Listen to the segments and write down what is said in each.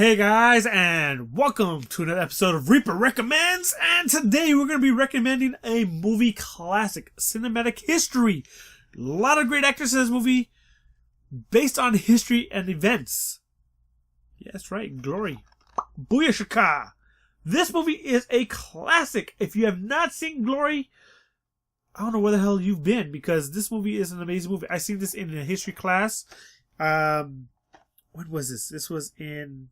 Hey guys, and welcome to another episode of Reaper Recommends. And today we're going to be recommending a movie classic, cinematic history. A lot of great actors in this movie, based on history and events. Yeah, that's right, Glory. Booyah! This movie is a classic. If you have not seen Glory, I don't know where the hell you've been, because this movie is an amazing movie. I seen this in a history class. When was this? This was in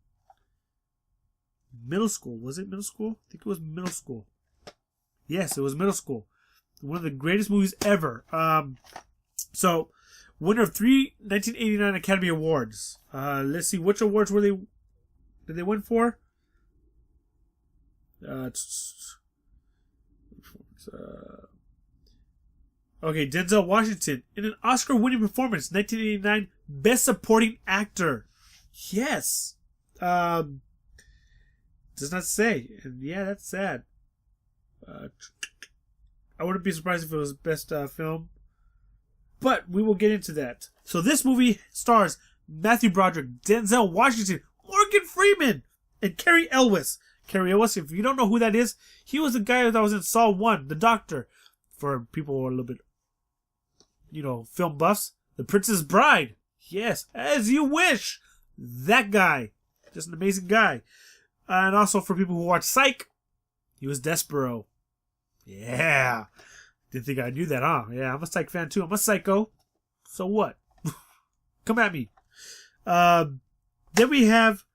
middle school. Was it middle school? I think it was middle school. Yes, it was middle school. One of the greatest movies ever. So, winner of 1989 Academy Awards. Let's see, which awards did they win for? Okay, Denzel Washington in an Oscar-winning performance, 1989 Best Supporting Actor. Yes. Does not say. And yeah, that's sad. I wouldn't be surprised if it was best film. But we will get into that. So this movie stars Matthew Broderick, Denzel Washington, Morgan Freeman, and Cary Elwes. Cary Elwes, if you don't know who that is, he was the guy that was in Saw 1, the doctor. For people who are a little bit, film buffs. The Princess Bride. Yes, As You Wish. That guy. Just an amazing guy. And also for people who watch Psych, he was Despero. Yeah. Didn't think I knew that, huh? Yeah, I'm a Psych fan too. I'm a psycho. So what? Come at me. Then we have,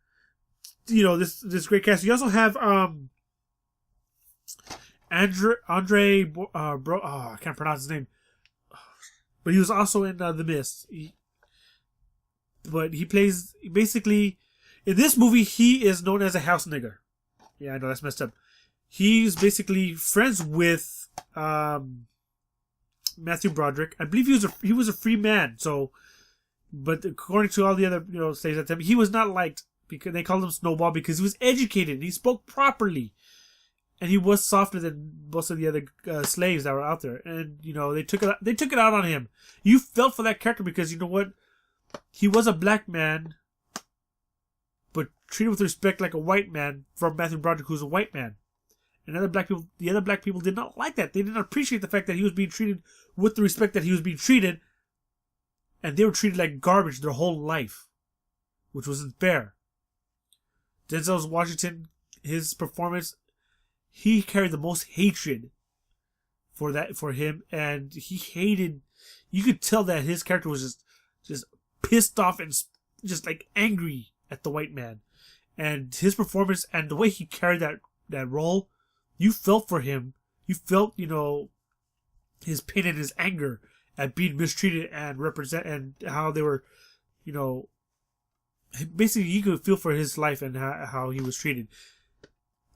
this great cast. You also have Andre I can't pronounce his name. But he was also in The Mist. But he plays, basically, in this movie, he is known as a house nigger. Yeah, I know, that's messed up. He's basically friends with Matthew Broderick. I believe he was a free man. So, but according to all the other slaves at the time, he was not liked because they called him Snowball because he was educated and he spoke properly, and he was softer than most of the other slaves that were out there. And they took it out on him. You felt for that character because you know what, he was a black man, but treated with respect like a white man from Matthew Broderick, who's a white man. And the other black people did not like that. They did not appreciate the fact that he was being treated with the respect that he was being treated. And they were treated like garbage their whole life, which wasn't fair. Denzel Washington, his performance, he carried the most hatred for him. And he hated, you could tell that his character was just pissed off and just like angry at the white man. And his performance and the way he carried that role, you felt for him. You felt, his pain and his anger at being mistreated and how they were, basically you could feel for his life and how he was treated.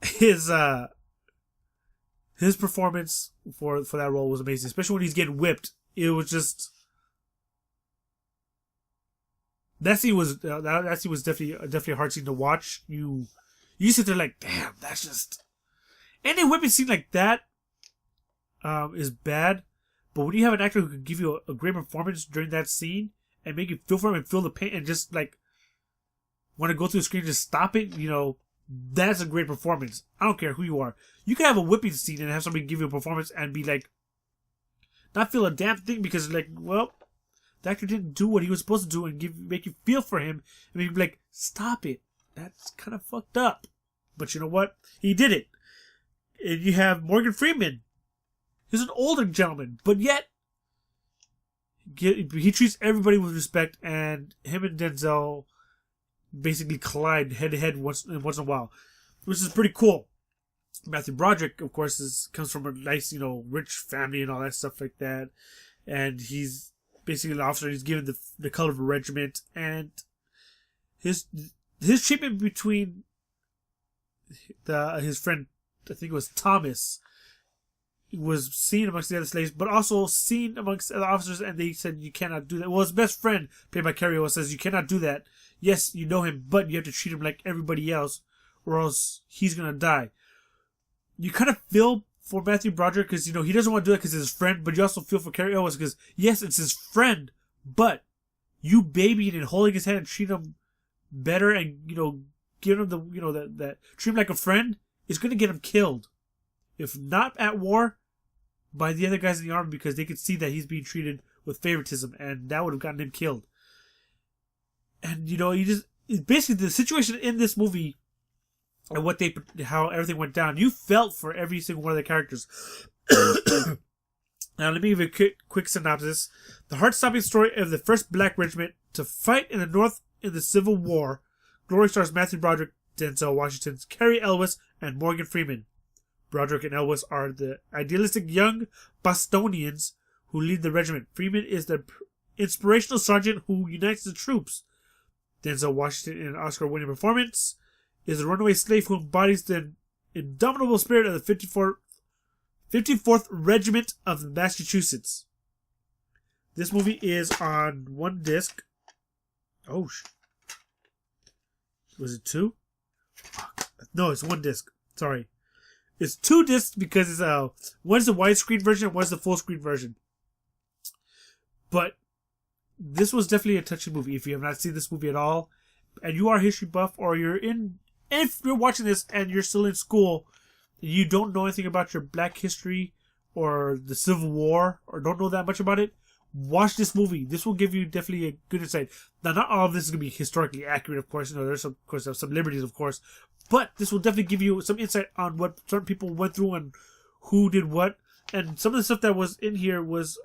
His performance for that role was amazing, especially when he's getting whipped. It was just, that scene was definitely a hard scene to watch. You sit there like, damn, that's just, any whipping scene like that is bad. But when you have an actor who can give you a great performance during that scene and make you feel for him and feel the pain and just like want to go through the screen and just stop it, that's a great performance. I don't care who you are. You can have a whipping scene and have somebody give you a performance and be like, not feel a damn thing because like, well, the actor didn't do what he was supposed to do and make you feel for him and make you be like, stop it. That's kind of fucked up. But you know what? He did it. And you have Morgan Freeman. He's an older gentleman, but yet he treats everybody with respect, and him and Denzel basically collide head to head once in a while, which is pretty cool. Matthew Broderick, of course, comes from a nice, rich family and all that stuff like that, and he's basically an officer. He's given the color of a regiment, and his treatment between his friend, I think it was Thomas, was seen amongst the other slaves, but also seen amongst other officers, and they said you cannot do that. Well, his best friend, played by Cary Elwes, says you cannot do that. Yes, you know him, but you have to treat him like everybody else, or else he's gonna die. You kind of feel for Matthew Broderick because he doesn't want to do that because it's his friend, but you also feel for Cary Elwes because yes, it's his friend, but you babying and holding his hand and treating him better and give him the, that treat him like a friend is going to get him killed. If not at war, by the other guys in the army, because they could see that he's being treated with favoritism, and that would have gotten him killed. And basically the situation in this movie and how everything went down, you felt for every single one of the characters. Now let me give you a quick synopsis. The heart-stopping story of the 1st Black Regiment to fight in the North in the Civil War. Glory stars Matthew Broderick, Denzel Washington, Cary Elwes, and Morgan Freeman. Broderick and Elwes are the idealistic young Bostonians who lead the regiment. Freeman is the inspirational sergeant who unites the troops. Denzel Washington, in an Oscar-winning performance, is a runaway slave who embodies the indomitable spirit of the 54th Regiment of Massachusetts. This movie is on 1 disc. Oh, was it 2? No, it's 1 disc. Sorry. It's 2 discs because it's one's the widescreen version and one's the full screen version. But this was definitely a touching movie. If you have not seen this movie at all, and you are a history buff, or if you're watching this and you're still in school, and you don't know anything about your Black history or the Civil War, or don't know that much about it, watch this movie. This will give you definitely a good insight. Now, not all of this is going to be historically accurate, of course. There's some liberties, of course. But this will definitely give you some insight on what certain people went through and who did what. And some of the stuff that was in here was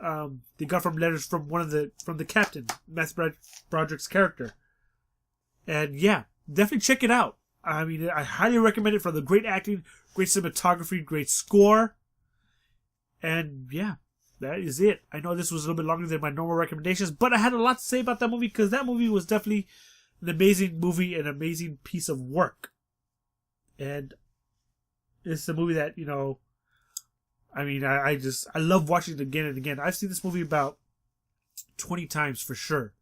they got from letters from from the captain, Matthew Broderick's character. And yeah, definitely check it out. I mean, I highly recommend it for the great acting, great cinematography, great score. And yeah, that is it. I know this was a little bit longer than my normal recommendations, but I had a lot to say about that movie because that movie was definitely an amazing movie, an amazing piece of work. And it's a movie that, I mean, I love watching it again and again. I've seen this movie about 20 times for sure.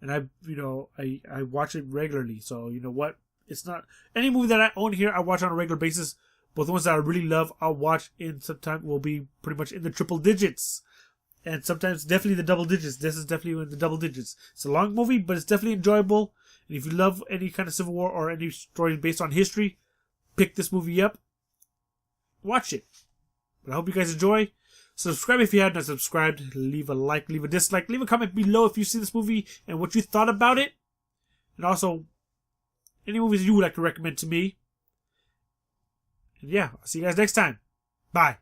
And I watch it regularly. So, you know what? It's not any movie that I own here, I watch on a regular basis. But the ones that I really love, I'll watch in sometime will be pretty much in the triple digits. And sometimes definitely the double digits. This is definitely in the double digits. It's a long movie, but it's definitely enjoyable. And if you love any kind of Civil War or any story based on history, pick this movie up. Watch it. But I hope you guys enjoy. Subscribe if you have not subscribed. Leave a like, leave a dislike. Leave a comment below if you see this movie and what you thought about it. And also, any movies you would like to recommend to me. And yeah, I'll see you guys next time. Bye.